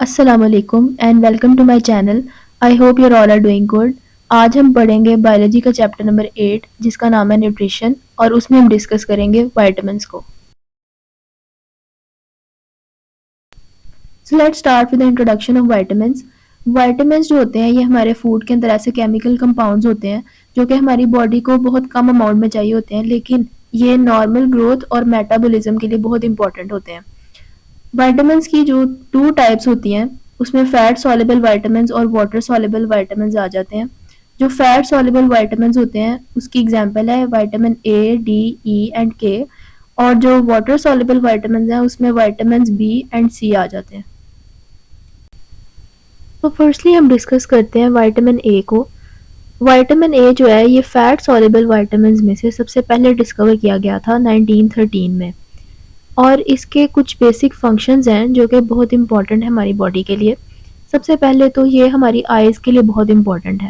अस्सलाम वालेकुम and welcome to my channel. I hope your all are doing good. आज हम पढ़ेंगे बायोलॉजी का चैप्टर नंबर 8 जिसका नाम है न्यूट्रिशन और उसमें हम डिस्कस करेंगे विटामिन्स को। So let's start with the introduction of vitamins. Vitamins जो होते हैं ये हमारे फूड के अंदर ऐसे केमिकल कंपाउंड्स होते हैं जो कि हमारी बॉडी को बहुत कम अमाउंट में चाहिए होते हैं, लेकिन ये नॉर्मल ग्रोथ और मेटाबॉलिज्म के लिए बहुत इंपॉर्टेंट होते हैं। विटामिन्स की जो टू टाइप्स होती हैं उसमें फैट सॉल्युबल विटामिन्स और वाटर सॉल्युबल विटामिन्स आ जाते हैं। जो फैट सॉल्युबल विटामिन्स होते हैं उसकी एग्जांपल है vitamin A, D, E and के, और जो वाटर सॉल्युबल विटामिन्स हैं उसमें विटामिन्स बी एंड सी आ जाते हैं। तो फर्स्टली हम डिस्कस करते हैं विटामिन ए को। विटामिन ए जो है ये फैट सॉल्युबल विटामिन्स में से सबसे पहले डिस्कवर किया गया था 1913 में, और इसके कुछ बेसिक फंक्शंस हैं जो कि बहुत इंपॉर्टेंट है हमारी बॉडी के लिए। सबसे पहले तो ये हमारी आइज़ के लिए बहुत इंपॉर्टेंट है।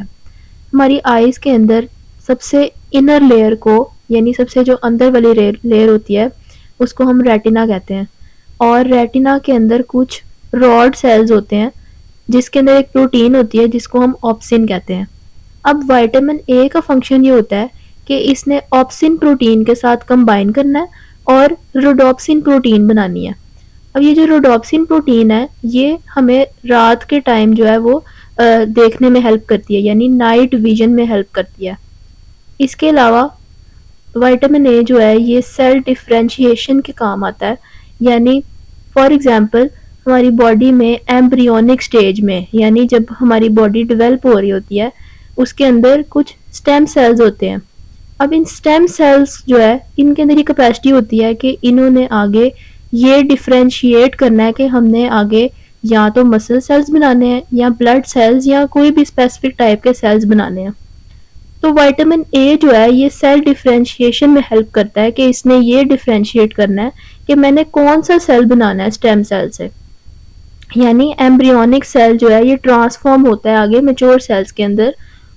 हमारी आइज़ के अंदर सबसे इनर लेयर को, यानी सबसे जो अंदर वाली लेयर होती है उसको हम रेटिना कहते हैं, और रेटिना के अंदर कुछ रॉड सेल्स होते हैं जिसके अंदर एक प्रोटीन होती है जिसको हम ऑप्सिन कहते हैं। अब विटामिन ए का फंक्शन ये होता है कि इसने ऑप्सिन प्रोटीन के साथ कंबाइन करना है और रोडोप्सिन प्रोटीन बनानी है। अब ये जो रोडोप्सिन प्रोटीन है ये हमें रात के टाइम जो है वो देखने में हेल्प करती है, यानी नाइट विजन में हेल्प करती है। इसके अलावा विटामिन ए जो है ये सेल डिफरेंशिएशन के काम आता है, यानी फॉर एग्जांपल हमारी बॉडी में एम्ब्रियोनिक स्टेज में, यानी जब हमारी बॉडी डेवलप हो रही होती है उसके अंदर कुछ स्टेम सेल्स होते हैं। अब इन स्टेम सेल्स जो है इनके अंदर ये कैपेसिटी होती है कि इन्होंने आगे ये डिफरेंशिएट करना है कि हमने आगे या तो मसल सेल्स बनाने हैं या ब्लड सेल्स या कोई भी स्पेसिफिक टाइप के सेल्स बनाने हैं। तो विटामिन ए जो है ये सेल डिफरेंशिएशन में हेल्प करता है कि इसने ये डिफरेंशिएट करना है कि मैंने कौन सा सेल बनाना है स्टेम सेल से। यानी एम्ब्रियोनिक सेल जो है ये ट्रांसफॉर्म होता है आगे मेच्योर सेल्स के अंदर,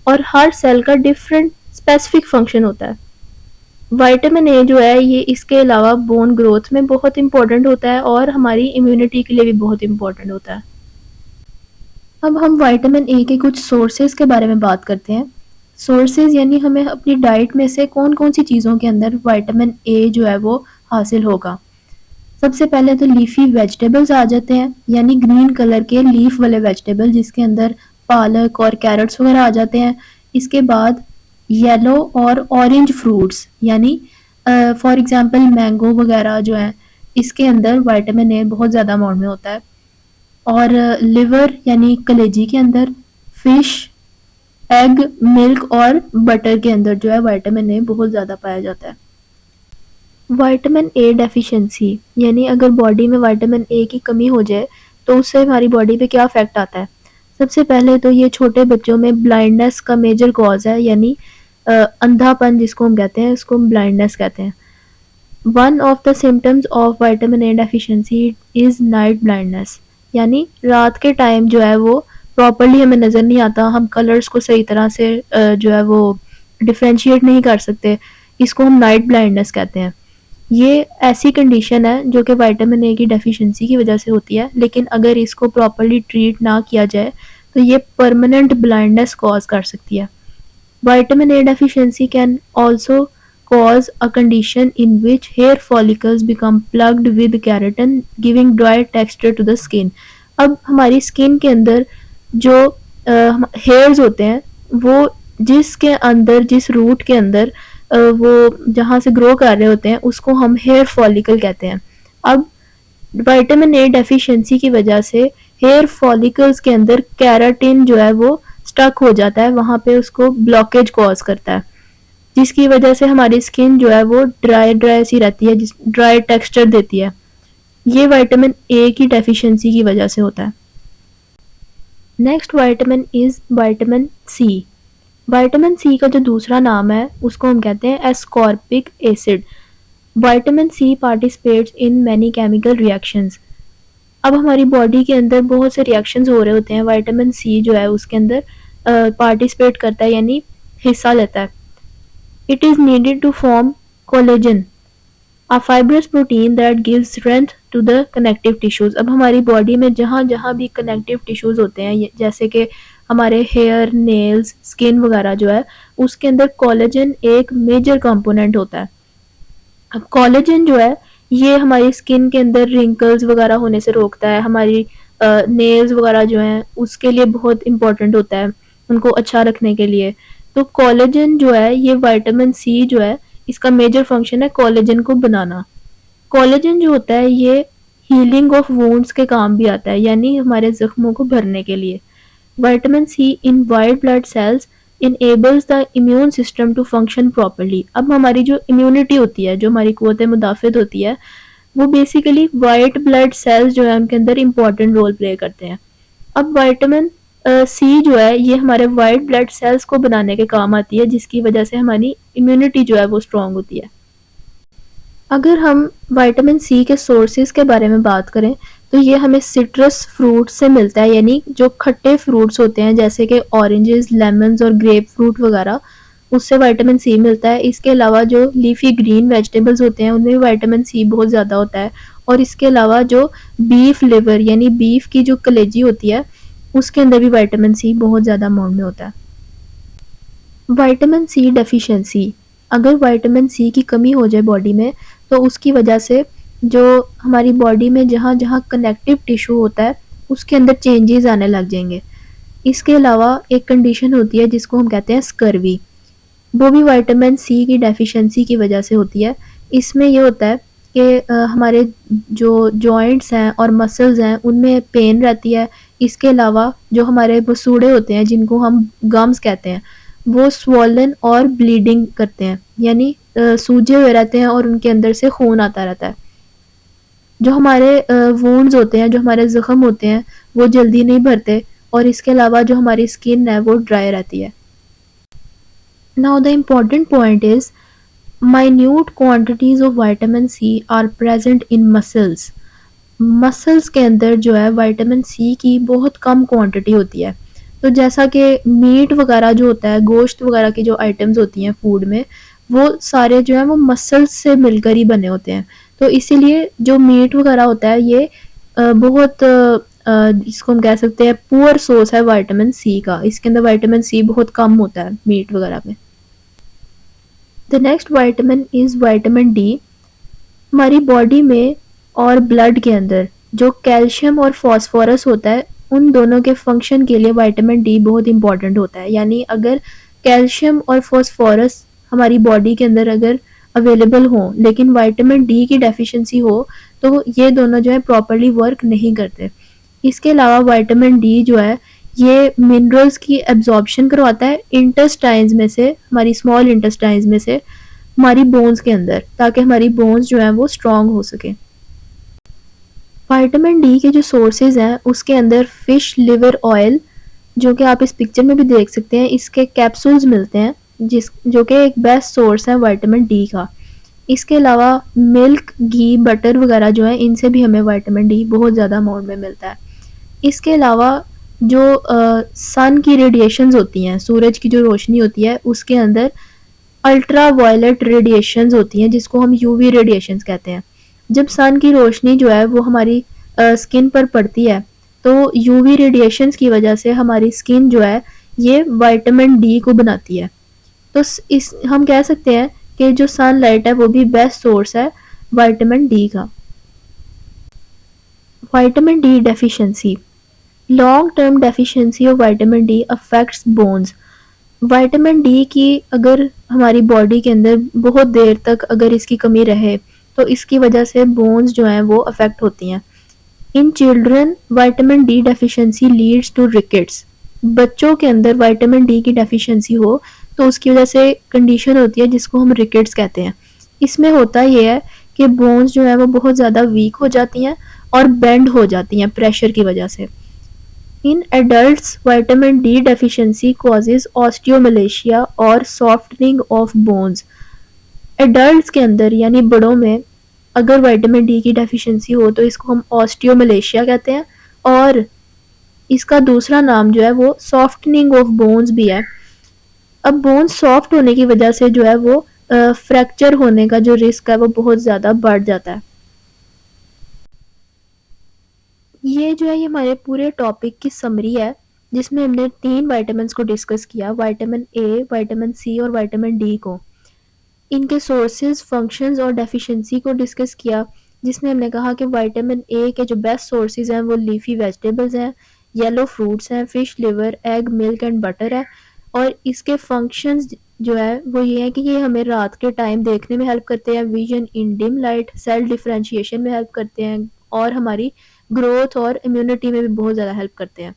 और हर सेल का डिफरेंट स्पेसिफिक फंक्शन होता है। विटामिन ए जो है ये इसके अलावा बोन ग्रोथ में बहुत इंपॉर्टेंट होता है और हमारी इम्यूनिटी के लिए भी बहुत इंपॉर्टेंट होता है। अब हम विटामिन ए के कुछ सोर्सेज के बारे में बात करते हैं। सोर्सेज यानी हमें अपनी डाइट में से कौन कौन सी चीज़ों के अंदर विटामिन ए जो है वो हासिल होगा। सबसे पहले तो लीफी वेजिटेबल्स आ जाते हैं, यानी ग्रीन कलर के लीफ वाले वेजिटेबल जिसके अंदर पालक और कैरेट्स वगैरह आ जाते हैं। इसके बाद येलो और ऑरेंज फ्रूट्स, यानी फॉर एग्जांपल मैंगो वगैरह जो है इसके अंदर विटामिन ए बहुत ज़्यादा अमाउंट में होता है। और लिवर यानी कलेजी के अंदर, फिश, एग, मिल्क और बटर के अंदर जो है विटामिन ए बहुत ज़्यादा पाया जाता है। विटामिन ए डेफिशिएंसी यानी अगर बॉडी में विटामिन ए की कमी हो जाए तो उससे हमारी बॉडी पे क्या इफेक्ट आता है। सबसे पहले तो ये छोटे बच्चों में ब्लाइंडनेस का मेजर कॉज है, यानी अंधापन जिसको हम कहते हैं, इसको हम ब्लाइंडनेस कहते हैं। One of the symptoms of vitamin A deficiency is night blindness, यानी रात के टाइम जो है वो प्रॉपरली हमें नज़र नहीं आता, हम कलर्स को सही तरह से जो है वो डिफ्रेंशिएट नहीं कर सकते, इसको हम नाइट ब्लाइंडनेस कहते हैं। ये ऐसी कंडीशन है जो कि विटामिन ए की डेफिशिएंसी की वजह से होती है, लेकिन अगर इसको प्रॉपरली ट्रीट ना किया जाए तो ये परमानेंट ब्लाइंडनेस कॉज कर सकती है। Vitamin A deficiency can also cause a condition in which hair follicles become plugged with keratin, giving dry texture to the skin. अब हमारी स्किन के अंदर जो हेयर्स होते हैं वो जिसके अंदर, जिस रूट के अंदर वो जहाँ से ग्रो कर रहे होते हैं उसको हम हेयर फॉलिकल कहते हैं। अब विटामिन ए डेफिशिएंसी की वजह से हेयर फॉलिकल्स के अंदर केराटिन जो है वो स्टक हो जाता है, वहाँ पे उसको ब्लॉकेज कॉज करता है, जिसकी वजह से हमारी स्किन जो है वो ड्राई ड्राई सी रहती है, ड्राई टेक्सचर देती है। ये विटामिन ए की डेफिशिएंसी की वजह से होता है। Next vitamin is vitamin C. Vitamin C का जो दूसरा नाम है उसको हम कहते हैं ascorbic acid. Vitamin C participates in many chemical reactions. अब हमारी बॉडी के अंदर बहुत से रिएक्शंस हो रहे होते हैं, विटामिन सी जो है उसके अंदर पार्टिसिपेट करता है, यानी हिस्सा लेता है। It is needed to form collagen. A fibrous protein that gives strength to the connective tissues. अब हमारी बॉडी में जहाँ-जहाँ भी कनेक्टिव टिश्यूज़ होते हैं, ये जैसे कि हमारे हेयर, नेल्स, स्किन वगैरह जो है, उसके अंदर कोलेजन एक मेजर कंपोनेंट होता है। अब कोलेजन जो है, ये हमारी स्किन के अंदर रिंकल्स वगैरह होने से रोकता है, हमारी नेल्स वगैरह जो हैं उसके लिए बहुत इम्पोर्टेंट होता है, उनको अच्छा रखने के लिए। तो कोलेजन जो है, ये विटामिन सी जो है, इसका मेजर फंक्शन है कोलेजन को बनाना। कोलेजन जो होता है, ये हीलिंग ऑफ वुंड्स के काम भी आता है, यानी हमारे जख्मों को भरने के लिए। Vitamin C in white blood cells enables the immune system to function properly. अब हमारी जो इम्यूनिटी होती है, जो हमारी कुव्वत मुदाफ़त होती है, वो बेसिकली वाइट ब्लड सेल्स जो है उनके अंदर इम्पॉर्टेंट रोल प्ले करते हैं। अब विटामिन सी जो है, ये हमारे वाइट ब्लड सेल्स को बनाने के काम आती है, जिसकी वजह से हमारी इम्यूनिटी जो है वो स्ट्रॉन्ग होती है। अगर हम विटामिन सी के सोर्सेज के बारे में बात करें, तो ये हमें सिट्रस फ्रूट से मिलता है, यानी जो खट्टे फ्रूट्स होते हैं जैसे कि ऑरेंजेस, लेमन्स और ग्रेप फ्रूट वगैरह, उससे विटामिन सी मिलता है। इसके अलावा जो लीफी ग्रीन वेजिटेबल्स होते हैं उनमें भी विटामिन सी बहुत ज़्यादा होता है। और इसके अलावा जो बीफ लिवर यानी बीफ की जो कलेजी होती है, उसके अंदर भी विटामिन सी बहुत ज़्यादा अमाउंट में होता है। विटामिन सी डेफिशिएंसी, अगर विटामिन सी की कमी हो जाए बॉडी में, तो उसकी वजह से जो हमारी बॉडी में जहाँ-जहाँ कनेक्टिव टिश्यू होता है, उसके अंदर चेंजेस आने लग जाएंगे। इसके अलावा एक कंडीशन होती है जिसको हम कहते हैं स्कर्वी, वो भी विटामिन सी की डेफिशिएंसी की वजह से होती है। इसमें ये होता है कि हमारे जो जॉइंट्स हैं और मसल्स हैं उनमें पेन रहती है। इसके अलावा जो हमारे मसूड़े होते हैं, जिनको हम गम्स कहते हैं, वो स्वॉलन और ब्लीडिंग करते हैं, यानी सूजे हुए रहते हैं और उनके अंदर से खून आता रहता है। जो हमारे वुंड्स होते हैं, जो हमारे ज़ख्म होते हैं, वो जल्दी नहीं भरते। और इसके अलावा जो हमारी स्किन है वो ड्राई रहती है। Now the important point is minute quantities of vitamin C are present in muscles। Muscles के अंदर जो है विटामिन सी की बहुत कम क्वांटिटी होती है। तो जैसा कि मीट वगैरह जो होता है, गोश्त वगैरह की जो आइटम्स होती हैं फूड में, वो सारे जो है वो मसल्स से मिलकर ही बने होते हैं। तो इसीलिए जो मीट वगैरह होता है, ये बहुत जिसको हम कह सकते हैं पुअर सोर्स है विटामिन सी का। इसके अंदर विटामिन सी बहुत कम होता है मीट वगैरह में। The next vitamin is vitamin D. हमारी बॉडी में और ब्लड के अंदर जो कैल्शियम और फास्फोरस होता है, उन दोनों के फंक्शन के लिए विटामिन डी बहुत इंपॉर्टेंट होता है। यानी अगर कैल्शियम और फास्फोरस हमारी बॉडी के अंदर अगर अवेलेबल हो, लेकिन विटामिन डी की डेफिशिएंसी हो, तो ये दोनों जो है प्रॉपरली वर्क नहीं करते। इसके अलावा विटामिन डी जो है, ये मिनरल्स की एब्जॉर्प्शन करवाता है इंटेस्टाइन्स में से, हमारी स्मॉल इंटेस्टाइन्स में से हमारी बोन्स के अंदर, ताकि हमारी बोन्स जो हैं वो स्ट्रॉन्ग हो सके। विटामिन डी के जो सोर्सेज हैं उसके अंदर फिश लिवर ऑयल, जो कि आप इस पिक्चर में भी देख सकते हैं, इसके कैप्सूल्स मिलते हैं, जो कि एक बेस्ट सोर्स है विटामिन डी का। इसके अलावा मिल्क, घी, बटर वगैरह जो है, इनसे भी हमें विटामिन डी बहुत ज़्यादा अमाउंट में मिलता है। इसके अलावा जो सन की रेडिएशंस होती हैं, सूरज की जो रोशनी होती है, उसके अंदर अल्ट्रा वायलेट रेडिएशंस होती हैं, जिसको हम यूवी रेडिएशंस कहते हैं। जब सन की रोशनी जो है वो हमारी स्किन पर पड़ती है, तो यूवी रेडिएशंस की वजह से हमारी स्किन जो है ये विटामिन डी को बनाती है। तो इस हम कह सकते हैं कि जो सनलाइट है वो भी बेस्ट सोर्स है विटामिन डी का। Vitamin D deficiency, long term deficiency of vitamin D affects bones. Vitamin D की अगर हमारी बॉडी के अंदर बहुत देर तक अगर इसकी कमी रहे, तो इसकी वजह से बोन्स जो हैं वो अफेक्ट होती हैं। In children vitamin D deficiency leads to rickets. बच्चों के अंदर विटामिन डी की डेफिशिएंसी हो तो उसकी वजह से कंडीशन होती है जिसको हम रिकेट्स कहते हैं। इसमें होता ये है कि बोन्स जो है वो बहुत ज़्यादा वीक हो जाती हैं और बेंड हो जाती हैं प्रेशर की वजह से। In adults vitamin D deficiency causes osteomalacia और सॉफ्टनिंग ऑफ बोन्स। एडल्ट्स के अंदर यानी बड़ों में अगर विटामिन डी की डेफिशिएंसी हो तो इसको हम ऑस्टियोमलेशिया कहते हैं, और इसका दूसरा नाम जो है वो सॉफ्टनिंग ऑफ बोन्स भी है। अब बोन्स सॉफ्ट होने की वजह से जो है वो फ्रैक्चर होने का जो रिस्क है वो बहुत ज़्यादा बढ़ जाता है। ये जो है ये हमारे पूरे टॉपिक की समरी है, जिसमें हमने 3 विटामिन्स को डिस्कस किया, विटामिन ए, विटामिन सी और विटामिन डी को। इनके सोर्सेज, फंक्शंस और डेफिशिएंसी को डिस्कस किया, जिसमें हमने कहा कि विटामिन ए के जो बेस्ट सोर्सेज हैं वो लीफी वेजिटेबल्स हैं, येलो फ्रूट्स हैं, fish liver, egg, milk and butter है। और इसके फंक्शंस जो है वो ये है कि ये हमें रात के टाइम देखने में हेल्प करते हैं, vision in dim light, cell differentiation में हेल्प करते हैं और हमारी ग्रोथ और इम्यूनिटी में भी बहुत ज़्यादा हेल्प करते हैं।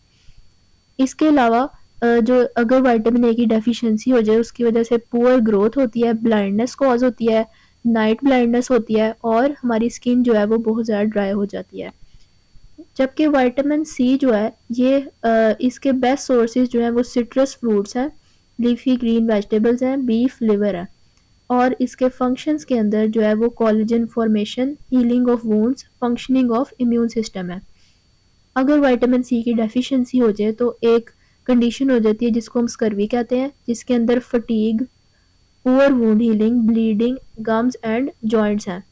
इसके अलावा जो अगर विटामिन ए की डेफिशिएंसी हो जाए उसकी वजह से पुअर ग्रोथ होती है, ब्लाइंडनेस कॉज होती है, नाइट ब्लाइंडनेस होती है और हमारी स्किन जो है वो बहुत ज़्यादा ड्राई हो जाती है। जबकि विटामिन सी जो है ये इसके बेस्ट सोर्सेज जो हैं वो सिट्रस फ्रूट्स हैं, लीफी ग्रीन वेजिटेबल्स हैं, बीफ लिवर है। और इसके फंक्शंस के अंदर जो है वो collagen formation, healing of wounds, functioning of immune system है। अगर विटामिन सी की डेफिशिएंसी हो जाए तो एक कंडीशन हो जाती है जिसको हम स्कर्वी कहते हैं, जिसके अंदर fatigue, poor wound healing, bleeding, gums and joints हैं।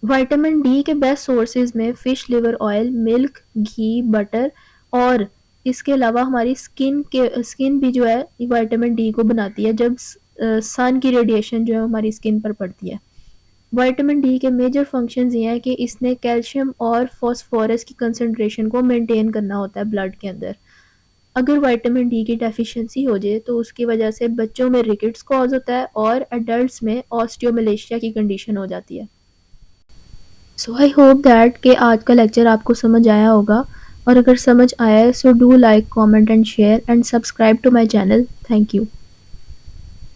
विटामिन डी के बेस्ट सोर्सेज में फिश लिवर ऑयल, मिल्क, घी, बटर और इसके अलावा हमारी स्किन भी जो है विटामिन डी को बनाती है जब सन की रेडिएशन जो है हमारी स्किन पर पड़ती है। विटामिन डी के मेजर फंक्शंस ये हैं कि इसने कैल्शियम और फास्फोरस की कंसंट्रेशन को मेंटेन करना होता है ब्लड के अंदर। अगर विटामिन डी की डेफिशिएंसी हो जाए तो उसकी वजह से बच्चों में रिकेट्स कॉज होता है और एडल्ट्स में ऑस्टियोमलेशिया की कंडीशन हो जाती है। सो आई होप दैट कि आज का लेक्चर आपको समझ आया होगा, और अगर समझ आया है so do like, comment and share and subscribe to my channel. Thank you.